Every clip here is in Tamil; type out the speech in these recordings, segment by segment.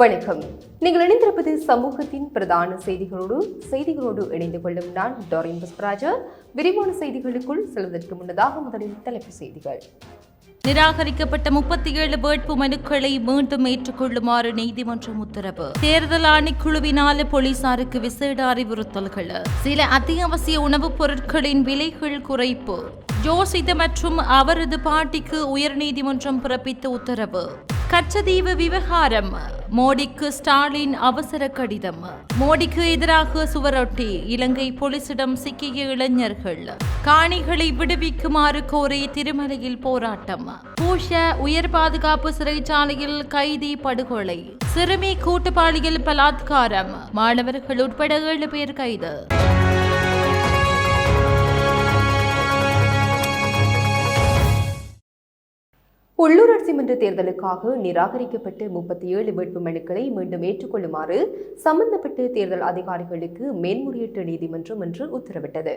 வணக்கம். நீங்கள் இணைந்திருப்பது சமூகத்தின் பிரதான செய்திகளோடு இணைந்து கொள்ளும் நான் டோரின் புஷ்பராஜா. விரிவான செய்திகளுக்குள் செல்வதற்கு முன்னதாக முதலில் தலைப்புச் செய்திகள். நிராகரிக்கப்பட்ட 37 வேட்பு மனுக்களை மீண்டும் ஏற்றுக்கொள்ளுமாறு நீதிமன்றம் உத்தரவு. தேர்தல் ஆணைக்குழுவினால் போலீசாருக்கு விசேட அறிவுறுத்தல்கள். சில அத்தியாவசிய உணவுப் பொருட்களின் விலைகள் குறைப்பு. ஜோசித மற்றும் அவரது பாட்டிக்கு உயர்நீதிமன்றம் பிறப்பித்த உத்தரவு. கச்சதீவு விவகாரம். மோடிக்கு ஸ்டாலின் அவசர கடிதம். மோடிக்கு எதிராக சுவரொட்டி. இலங்கை போலீசிடம் சிக்கிய இளைஞர்கள். காணிகளை விடுவிக்குமாறு கோரி திருமலையில் போராட்டம். பூஷ உயர் பாதுகாப்பு சிறைச்சாலையில் கைதி படுகொலை. சிறுமி கூட்டுப்பாலியல் பலாத்காரம். மாணவர்கள் உட்பட 7 பேர் கைது. உள்ளூராட்சி மன்ற தேர்தலுக்காக நிராகரிக்கப்பட்ட 37 வேட்பு மனுக்களை மீண்டும் ஏற்றுக்கொள்ளுமாறு சம்பந்தப்பட்ட தேர்தல் அதிகாரிகளுக்கு மேன்முறையீட்டு நீதிமன்றம் இன்று உத்தரவிட்டது.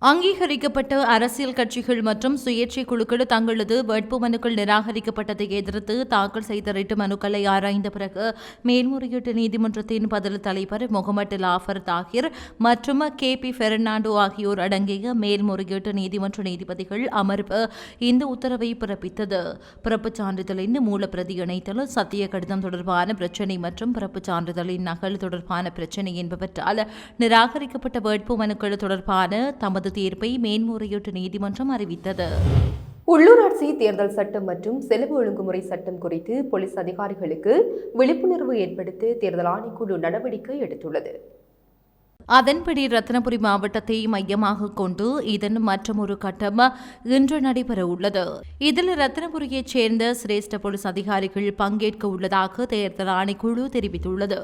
அங்கீகரிக்கப்பட்ட அரசியல் கட்சிகள் மற்றும் சுயேட்சை குழுக்கள் தங்களது வேட்புமனுக்கள் நிராகரிக்கப்பட்டதை எதிர்த்து தாக்கல் செய்த ரிட் மனுக்களை ஆராய்ந்த பிறகு மேல்முறையீட்டு நீதிமன்றத்தின் பதில் தலைவர் முகமது லாஃபர் தாகிர் மற்றும் KP பெர்னாண்டோ ஆகியோர் அடங்கிய மேல்முறையீட்டு நீதிமன்ற நீதிபதிகள் அமர்வு இந்த உத்தரவை பிறப்பித்தது. பிறப்புச் சான்றிதழின் மூலப்பிரதி இணைத்தல், சத்திய கடிதம் தொடர்பான பிரச்சினை மற்றும் பிறப்புச் சான்றிதழின் நகல் தொடர்பான பிரச்சினை என்பவற்றால் நிராகரிக்கப்பட்ட வேட்புமனுக்கள் தொடர்பான தமது தீர்ப்பை மேன்முறையீட்டு நீதிமன்றம் அறிவித்தது. உள்ளூராட்சி தேர்தல் சட்டம் மற்றும் செலவு ஒழுங்குமுறை சட்டம் குறித்து போலீஸ் அதிகாரிகளுக்கு விழிப்புணர்வு ஏற்படுத்த தேர்தல் ஆணைக்குழு நடவடிக்கை எடுத்துள்ளது. அதன்படி ரத்தினபுரி மாவட்டத்தை மையமாக கொண்டு இதன் மற்றொரு கட்டம் இன்று நடைபெற உள்ளது. இதில் ரத்தினபுரியைச் சேர்ந்த சிரேஷ்ட போலீஸ் அதிகாரிகள் பங்கேற்க உள்ளதாக தேர்தல் ஆணைக்குழு தெரிவித்துள்ளது.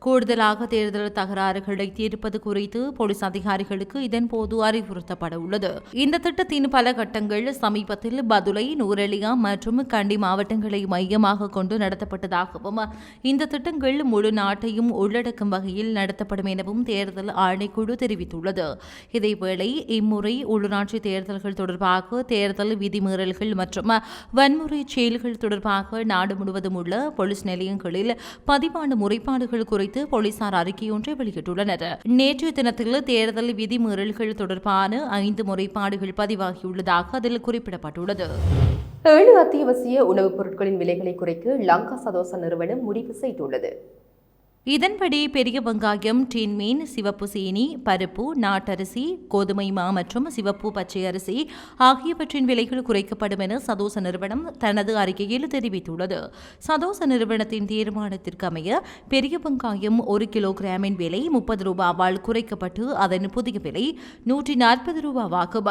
கூடுதலாக தேர்தல் தகராறுகளை தீர்ப்பது குறித்து போலீஸ் அதிகாரிகளுக்கு இதன்போது அறிவுறுத்தப்பட உள்ளது. இந்த திட்டத்தின் பல கட்டங்கள் சமீபத்தில் பதுளை, நூரெலியா மற்றும் கண்டி மாவட்டங்களை மையமாக கொண்டு நடத்தப்பட்டதாகவும் இந்த திட்டங்கள் முழு நாட்டையும் உள்ளடக்கும் வகையில் நடத்தப்படும் எனவும் தேர்தல் ஆணைக்குழு தெரிவித்துள்ளது. இதேவேளை இம்முறை உள்ளூராட்சி தேர்தல்கள் தொடர்பாக தேர்தல் விதிமீறல்கள் மற்றும் வன்முறை செயல்கள் தொடர்பாக நாடு முழுவதும் உள்ள போலீஸ் நிலையங்களில் பதிவான முறைப்பாடுகள் குறித்து போலீசார் அறிக்கையொன்றை வெளியிட்டுள்ளனர். நேற்றைய தினத்தில் தேர்தல் விதிமீறல்கள் தொடர்பான 5 முறைப்பாடுகள் பதிவாகியுள்ளதாக அதில் குறிப்பிடப்பட்டுள்ளது. 7 அத்தியாவசிய உணவுப் பொருட்களின் விலைகளை குறைக்க லங்கா சதோச நிறுவனம் முடிவு செய்துள்ளது. இதன்படி பெரிய வெங்காயம், டின் மீன், சிவப்பு சீனி, பருப்பு, நாட்டரிசி, கோதுமை மா மற்றும் சிவப்பு பச்சை அரிசி ஆகியவற்றின் விலைகள் குறைக்கப்படும் என சதோச நிறுவனம் தனது அறிக்கையில் தெரிவித்துள்ளது. சதோச நிறுவனத்தின் தீர்மானத்திற்கு அமைய பெரிய வெங்காயம் 1 கிலோகிராமின் விலை 30 ரூபாவால் குறைக்கப்பட்டு அதன் புதிய விலை 140 ரூபாவாகும்.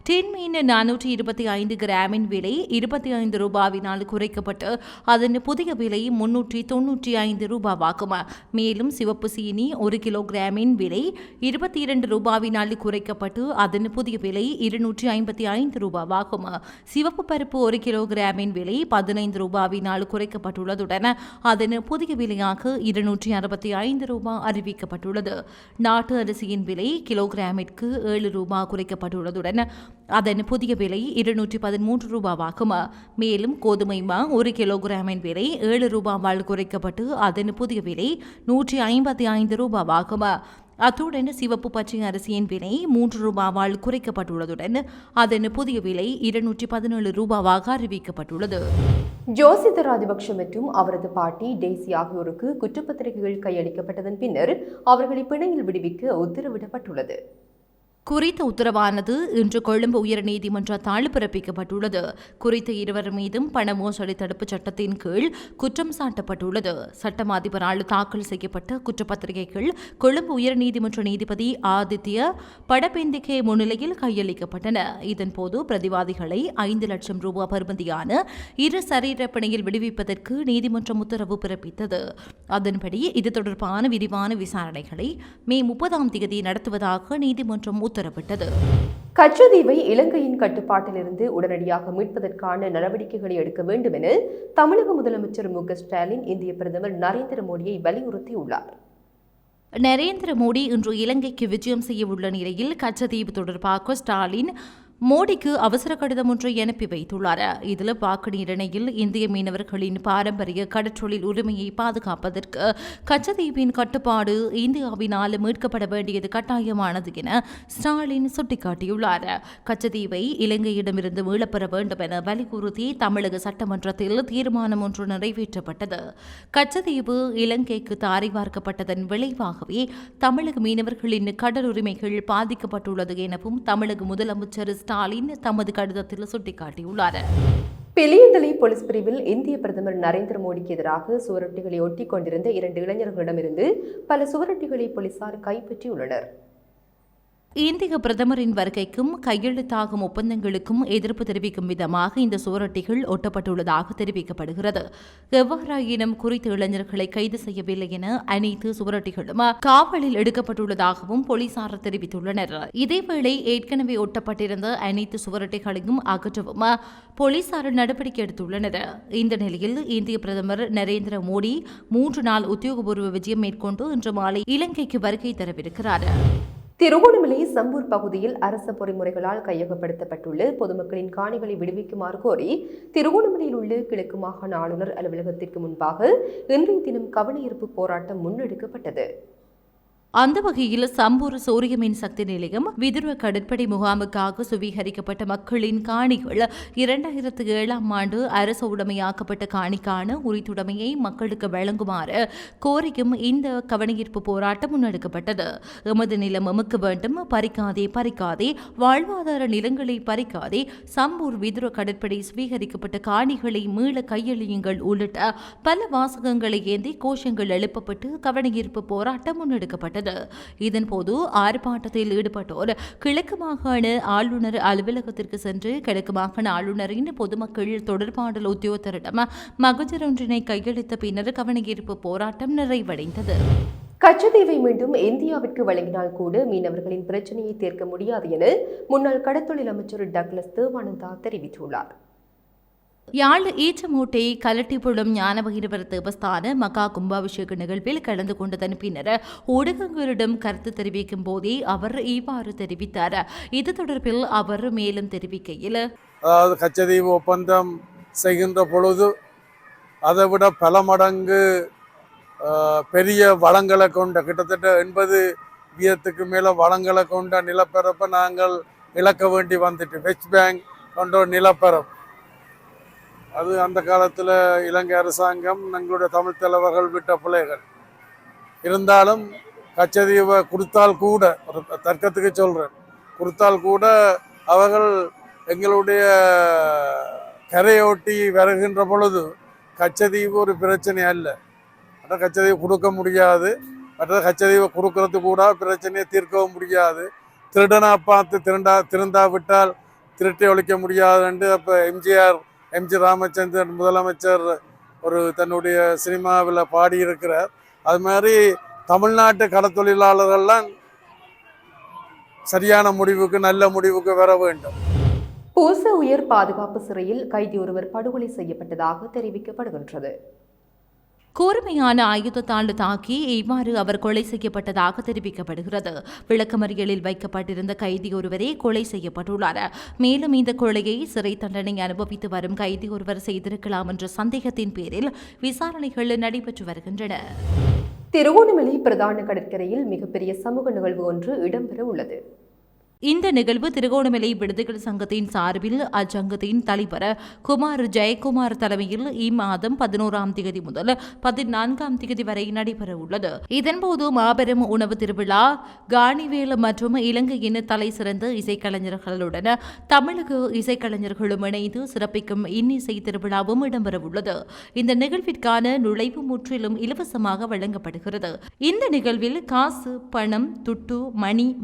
டின் மீன் 425 கிராமின் விலை 25 ரூபாவினால் குறைக்கப்பட்டு அதன் புதிய விலை 395 ரூபாவாகும். மேலும் சிவப்பு சீனி 1 கிலோகிராமின் விலை 22 ரூபாவினால் குறைக்கப்பட்டு அதன் புதிய விலை 255 ரூபாவாகும். சிவப்பு பருப்பு 1 கிலோகிராமின் விலை 15 ரூபாவினால் குறைக்கப்பட்டுள்ளதுடன் அதன் புதிய விலையாக 265 ரூபாய் அறிவிக்கப்பட்டுள்ளது. நாட்டு அரிசியின் விலை கிலோகிராமிற்கு 7 ரூபாய் குறைக்கப்பட்டுள்ளதுடன் அதன் புதிய விலை 213 ரூபாவாகும். மேலும் கோதுமை மா 1 கிலோகிராமின் விலை 7 ரூபாவால் குறைக்கப்பட்டு அதன் புதிய விலை 155 ரூபாவாகும். அத்துடன் சிவப்பு பச்சை அரிசியின் விலை 3 ரூபாவால் குறைக்கப்பட்டுள்ளதுடன் அதன் புதிய விலை 217 ரூபாவாக அறிவிக்கப்பட்டுள்ளது. ஜோசித ராஜபக்ஷ மற்றும் அவரது பாட்டி டெய்சி ஆகியோருக்கு குற்றப்பத்திரிகைகள் கையளிக்கப்பட்டதன் பின்னர் அவர்களை பிணையில் விடுவிக்க உத்தரவிடப்பட்டுள்ளது. குறித்த உத்தரவானது இன்று கொழும்பு உயர்நீதிமன்றத்தால் பிறப்பிக்கப்பட்டுள்ளது. குறித்த இருவர் மீதும் பண மோசடி தடுப்புச் சட்டத்தின் கீழ் குற்றம் சாட்டப்பட்டுள்ளது. சட்டம் அதிபரால் தாக்கல் செய்யப்பட்ட குற்றப்பத்திரிகைகள் கொழும்பு உயர்நீதிமன்ற நீதிபதி ஆதித்ய படபெந்திகே முன்னிலையில் கையளிக்கப்பட்டன. இதன்போது பிரதிவாதிகளை 5 லட்சம் ரூபாய் பெறுமதியான 2 சரீர பிணையில் விடுவிப்பதற்கு நீதிமன்றம் உத்தரவு பிறப்பித்தது. அதன்படி இது தொடர்பான விரிவான விசாரணைகளை மே 30ஆம் தேதி நடத்துவதாக நீதிமன்றம் உத்தரவிட்டது. கச்சதீவை இலங்கையின் கட்டுப்பாட்டிலிருந்து உடனடியாக மீட்பதற்கான நடவடிக்கைகளை எடுக்க வேண்டும் என தமிழக முதலமைச்சர் மு க ஸ்டாலின் இந்திய பிரதமர் நரேந்திர மோடியை வலியுறுத்தியுள்ளார். நரேந்திர மோடி இன்று இலங்கைக்கு விஜயம் செய்ய உள்ள நிலையில் கச்சதீவு தொடர்பாக ஸ்டாலின் மோடிக்கு அவசர கடிதம் ஒன்றை அனுப்பி வைத்துள்ளார். இதில் பாக்கு நீரிணையில் இந்திய மீனவர்களின் பாரம்பரிய கடற்றொழில் உரிமையை பாதுகாப்பதற்கு கச்சத்தீவின் கட்டுப்பாடு இந்தியாவினால் மீட்கப்பட வேண்டியது கட்டாயமானது என ஸ்டாலின் சுட்டிக்காட்டியுள்ளார். கச்சத்தீவை இலங்கையிடமிருந்து மீளப்பெற வேண்டும் என வலியுறுத்தி தமிழக சட்டமன்றத்தில் தீர்மானம் ஒன்று நிறைவேற்றப்பட்டது. கச்சத்தீவு இலங்கைக்கு தாரை வார்க்கப்பட்டதன் விளைவாகவே தமிழக மீனவர்களின் கடல் உரிமைகள் பாதிக்கப்பட்டுள்ளது எனவும் தமிழக முதலமைச்சர் ஸ்டாலின் தமது கடிதத்தில் சுட்டிக்காட்டியுள்ளார். பெலியந்தலை போலீஸ் பிரிவில் இந்திய பிரதமர் நரேந்திர மோடிக்கு எதிராக சுவரொட்டிகளை ஒட்டிக் கொண்டிருந்த 2 இளைஞர்களிடமிருந்து பல சுவரொட்டிகளை போலீசார் கைப்பற்றியுள்ளனர். இந்திய பிரதமரின் வருகைக்கும் கையெழுத்தாகும் ஒப்பந்தங்களுக்கும் எதிர்ப்பு தெரிவிக்கும் விதமாக இந்த சுவரொட்டிகள் ஒட்டப்பட்டுள்ளதாக தெரிவிக்கப்படுகிறது. எவ்வாறாயினும் குறித்த இளைஞர்களை கைது செய்யவில்லை என அனைத்து சுவரொட்டிகளும் காவலில் எடுக்கப்பட்டுள்ளதாகவும் போலீசார் தெரிவித்துள்ளனர். இதேவேளை ஏற்கனவே ஒட்டப்பட்டிருந்த அனைத்து சுவரொட்டிகளையும் அகற்றவும் போலீசார் நடவடிக்கை எடுத்துள்ளனர். இந்த நிலையில் இந்திய பிரதமர் நரேந்திர மோடி 3 நாள் உத்தியோகபூர்வ விஜயம் மேற்கொண்டு இன்று மாலை இலங்கைக்கு வருகை தரவிருக்கிறார். திருகோணமலை சம்பூர் பகுதியில் அரச பொறிமுறைகளால் கையகப்படுத்தப்பட்டுள்ள பொதுமக்களின் காணிகளை விடுவிக்குமாறு கோரி திருகோணமலையில் உள்ள கிழக்கு மாகாண ஆளுநர் அலுவலகத்திற்கு முன்பாக இன்றைய தினம் கவனஈர்ப்பு போராட்டம் முன்னெடுக்கப்பட்டது. அந்த வகையில் சம்பூர் சூரிய மின் சக்தி நிலையம் விதுர கடற்படை முகாமுக்காக சுவீகரிக்கப்பட்ட மக்களின் காணிகள் 2007ஆம் ஆண்டு அரசு உடைமையாக்கப்பட்ட காணிக்கான உரித்துடைமையை மக்களுக்கு வழங்குமாறு கோரியும் இந்த கவனஈர்ப்பு போராட்டம் முன்னெடுக்கப்பட்டது. எமது நிலம் எமக்கு வேண்டும், பறிக்காதே வாழ்வாதார நிலங்களை பறிக்காதே, சம்பூர் விதுர கடற்படை சுவீகரிக்கப்பட்ட காணிகளை மீள கையெழுயுங்கள் உள்ளிட்ட பல வாசகங்களை ஏந்தி கோஷங்கள் எழுப்பப்பட்டு கவனஈர்ப்பு போராட்டம் முன்னெடுக்கப்பட்டது. இதன்போது ஆர்ப்பாட்டத்தில் ஈடுபட்டோர் கிழக்கு மாகாண ஆளுநர் அலுவலகத்திற்கு சென்று கிழக்கு மாகாண ஆளுநரின் பொதுமக்கள் தொடர்பாடல் உத்தியோகத்தரிடம் மகஜர் ஒன்றினை கையளித்த பின்னர் கவனஈர்ப்பு போராட்டம் நிறைவடைந்தது. கச்சத்தீவை மீண்டும் இந்தியாவிற்கு வழங்கினால் கூட மீனவர்களின் பிரச்சனையை தீர்க்க முடியாது என முன்னாள் கடற்தொழில் அமைச்சர் டக்ளஸ் தேவானந்தா தெரிவித்துள்ளார். யாழ் ஈச்சமூட்டை கலட்டிப்புழும் ஞானபகிரவர் தேவஸ்தான மகா கும்பாபிஷேக நிகழ்வில் கலந்து கொண்டதன் பின்னர் ஊடகங்களிடம் கருத்து தெரிவிக்கும் போதே அவர் இவ்வாறு தெரிவித்தார். இது தொடர்பில் அவர் மேலும் தெரிவிக்கையில், அதாவது கச்சத்தீவு ஒப்பந்தம் செய்கின்ற பொழுது அதை விட பல மடங்கு பெரிய வளங்களை கொண்ட கிட்டத்தட்ட 80% மேல வளங்களை கொண்ட நிலப்பரப்பை நாங்கள் இழக்க வேண்டி வந்துட்டு வெஸ்ட் பேங்க் கொண்ட நிலப்பரப்பு அது அந்த காலத்தில் இலங்கை அரசாங்கம் எங்களுடைய தமிழ் தலைவர்கள் விட்ட பிள்ளைகள் இருந்தாலும் கச்சத்தீவை கொடுத்தால் கூட ஒரு தர்க்கத்துக்கு சொல்கிறேன், கொடுத்தால் கூட அவர்கள் எங்களுடைய கரையோட்டி வருகின்ற பொழுது கச்சத்தீவு ஒரு பிரச்சனை அல்ல, ஆனால் கச்சத்தீவு கொடுக்க முடியாது, மற்ற கச்சத்தீவை கொடுக்கறது கூட பிரச்சனையை தீர்க்கவும் முடியாது, திருடனா பார்த்து திருந்தா விட்டால் திருட்டை ஒழிக்க முடியாதுன்னு அப்போ எம்ஜி ராமச்சந்திரன் முதலமைச்சர் ஒரு தன்னுடைய சினிமாவில் பாடியிருக்கிறார். அது மாதிரி தமிழ்நாட்டு கடற்தொழிலாளர்கள்லாம் சரியான முடிவுக்கு நல்ல முடிவுக்கு வர வேண்டும். பூச உயர் பாதுகாப்பு சிறையில் கைதி ஒருவர் படுகொலை செய்யப்பட்டதாக தெரிவிக்கப்படுகின்றது. கூர்மையான ஆயுதத்தால் தாக்கி இவ்வாறு அவர் கொலை செய்யப்பட்டதாக தெரிவிக்கப்படுகிறது. விளக்கமறியலில் வைக்கப்பட்டிருந்த கைதி ஒருவரே கொலை செய்யப்பட்டுள்ளார். மேலும் இந்த கொலையை சிறை தண்டனை அனுபவித்து வரும் கைதி ஒருவர் செய்திருக்கலாம் என்ற சந்தேகத்தின் பேரில் விசாரணைகள் நடைபெற்று வருகின்றன. திருகோணமலை பிரதான கடற்கரையில் மிகப்பெரிய சமூக நிகழ்வு ஒன்று இடம்பெற உள்ளது. இந்த நிகழ்வு திருகோணமலை விடுதிகள் சங்கத்தின் சார்பில் அச்சங்கத்தின் தலைவர் குமார் ஜெயக்குமார் தலைமையில் இம்மாதம் 11ஆம் தேதி முதல் 14ஆம் தேதி வரை நடைபெற உள்ளது. இதன்போது மாபெரும் உணவு திருவிழா, காணிவேல் மற்றும் இலங்கையின் தலை சிறந்த இசைக்கலைஞர்களுடன் தமிழக இசைக்கலைஞர்களும் இணைந்து சிறப்பிக்கும் இன்னிசை திருவிழாவும் இடம்பெற உள்ளது. இந்த நிகழ்விற்கான நுழைவு முற்றிலும் இலவசமாக வழங்கப்படுகிறது. இந்த நிகழ்வில் காசு, பணம், துட்டு,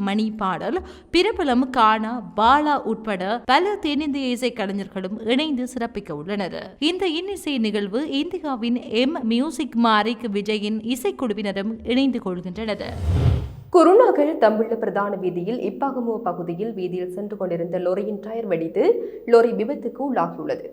மணி பாடல், பிரபலம், கானா, பாலா உட்பட பல தென்னிந்திய இசைக்கலைஞர்களும் இணைந்து சிறப்பிக்க உள்ளனர். இந்த இன்னிசை நிகழ்வு இந்தியாவின் மியூசிக் மாரிக் விஜயின் இசைக்குழுவினரும் இணைந்து கொள்கின்றனர். குருநாகல் தம்புள்ள பிரதான வீதியில் இப்பாகமோ பகுதியில் வீதியில் சென்று கொண்டிருந்த லொரியின் டயர் வெடித்து லொரி விபத்துக்கு உள்ளாகியுள்ளது.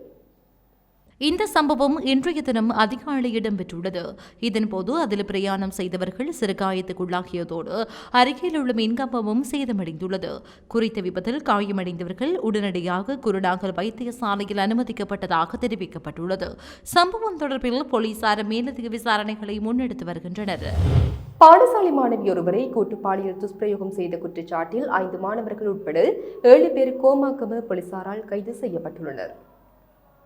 இந்த சம்பவம் இன்றைய தினம் அதிகாலை இடம்பெற்றுள்ளது. இதன்போது அதில் பிரயாணம் செய்தவர்கள் சிறுகாயத்துக்குள்ளாகியதோடு அருகில் உள்ள மின்கம்பமும் சேதமடைந்துள்ளது. குறித்த விபத்தில் காயமடைந்தவர்கள் உடனடியாக குருநாகல் வைத்தியசாலையில் அனுமதிக்கப்பட்டதாக தெரிவிக்கப்பட்டுள்ளது. சம்பவம் தொடர்பில் போலீசார் மேலதிக விசாரணைகளை முன்னெடுத்து வருகின்றனர். பாடசாலை மாணவி ஒருவரை கூட்டு பாலியல் துஷ்பிரயோகம் செய்த குற்றச்சாட்டில் 5 மாணவர்கள் உட்பட 7 பேர் கோமாகம போலீசாரால் கைது செய்யப்பட்டுள்ளனர்.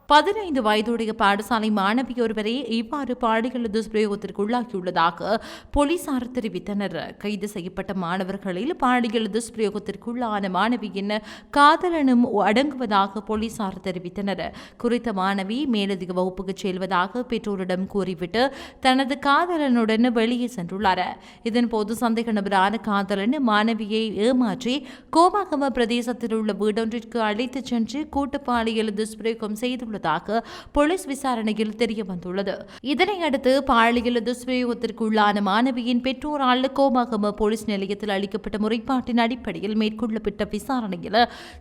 15 வயதுடைய பாடசாலை மாணவி ஒருவரே இவ்வாறு பாலியல் துஷ்பிரயோகத்திற்குள்ளாகியுள்ளதாக போலீசார் தெரிவித்தனர். கைது செய்யப்பட்ட மாணவர்களில் பாலியல் துஷ்பிரயோகத்திற்குள்ளான மாணவியின் காதலனும் அடங்குவதாக போலீசார் தெரிவித்தனர். குறித்த மாணவி மேலதிக வகுப்புக்கு செல்வதாக பெற்றோரிடம் கூறிவிட்டு தனது காதலனுடன் வெளியே சென்றுள்ளார். இதன்போது சந்தேக நபரான காதலன் மாணவியை ஏமாற்றி கோமாகம பிரதேசத்தில் உள்ள வீடொன்றிற்கு அழைத்துச் சென்று கூட்டு பாலியல் துஷ்பிரயோகம் செய்துள்ளார் போலீஸ் விசாரணையில் தெரிய வந்துள்ளது. இதனையடுத்து பாலியல் துஷ்பிரயோகத்திற்குள்ளான மாணவியின் பெற்றோரால் கோமாகம போலீஸ் நிலையத்தில் அளிக்கப்பட்ட முறைப்பாட்டின் அடிப்படையில் மேற்கொள்ளப்பட்ட விசாரணையில்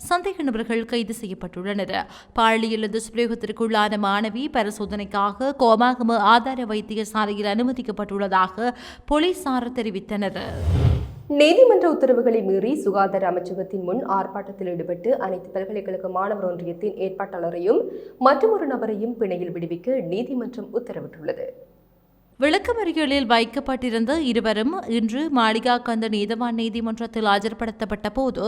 சந்தேக நபர்கள் கைது செய்யப்பட்டுள்ளனர். பாலியல் துஷ்பிரயோகத்திற்குள்ளான மாணவி பரிசோதனைக்காக கோமாகம ஆதார வைத்தியசாலையில் அனுமதிக்கப்பட்டுள்ளதாக போலீசார் தெரிவித்தனர். நீதிமன்ற உத்தரவுகளை மீறி சுகாதார அமைச்சகத்தின் முன் ஆர்ப்பாட்டத்தில் ஈடுபட்டு அனைத்து பல்கலைக்கழக மாணவர் ஒன்றியத்தின் ஏற்பாட்டாளரையும் மற்றொரு நபரையும் பிணையில் விடுவிக்க நீதிமன்றம் உத்தரவிட்டுள்ளது. விளக்கமறியலில் வைக்கப்பட்டிருந்த இருவரும் இன்று மாளிகாகந்த நீதவான் நீதிமன்றத்தில் ஆஜர்படுத்தப்பட்ட போது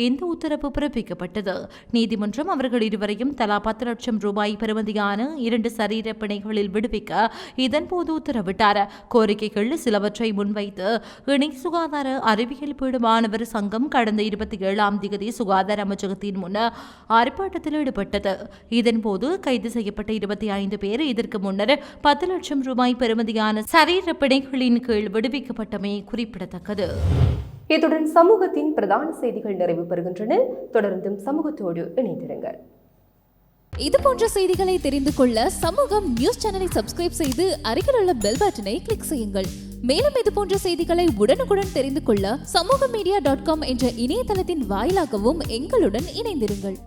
இந்த உத்தரவு பிறப்பிக்கப்பட்டது. நீதிமன்றம் அவர்கள் இருவரையும் தலா 10 லட்சம் ரூபாய் பெறுமதியான 2 சரீர பிணைகளில் விடுவிக்க இதன்போது உத்தரவிட்டார். கோரிக்கைகள் சிலவற்றை முன்வைத்து இணை சுகாதார அறிவியல் பீட மாணவர் சங்கம் கடந்த 27ஆம் தேதி சுகாதார அமைச்சகத்தின் முன் ஆர்ப்பாட்டத்தில் ஈடுபட்டது. இதன்போது கைது செய்யப்பட்ட 25 பேர் இதற்கு முன்னர் 10 லட்சம் ரூபாய் பெறுமதி சரீர பிணைகளின் கீழ் விடுவிக்கப்பட்டமை குறிப்பிடத்தக்கது. இத்துடன் சமூகத்தின் பிரதான செய்திகள் நிறைவு பெறுகின்றன. தொடர்ந்தும் சமூகத்தோடு இணைந்திருங்கள். இது போன்ற செய்திகளை தெரிந்து கொள்ள சமூகம் நியூஸ் சேனலை சப்ஸ்கிரைப் செய்து அருகில் உள்ள பெல் பட்டனை கிளிக் செய்யுங்கள். மேலும் இது போன்ற செய்திகளை உடனுக்குடன் தெரிந்து கொள்ள சமூகமீடியா.com என்ற இணையதளத்தின் வாயிலாகவும் எங்களுடன் இணைந்திருங்கள்.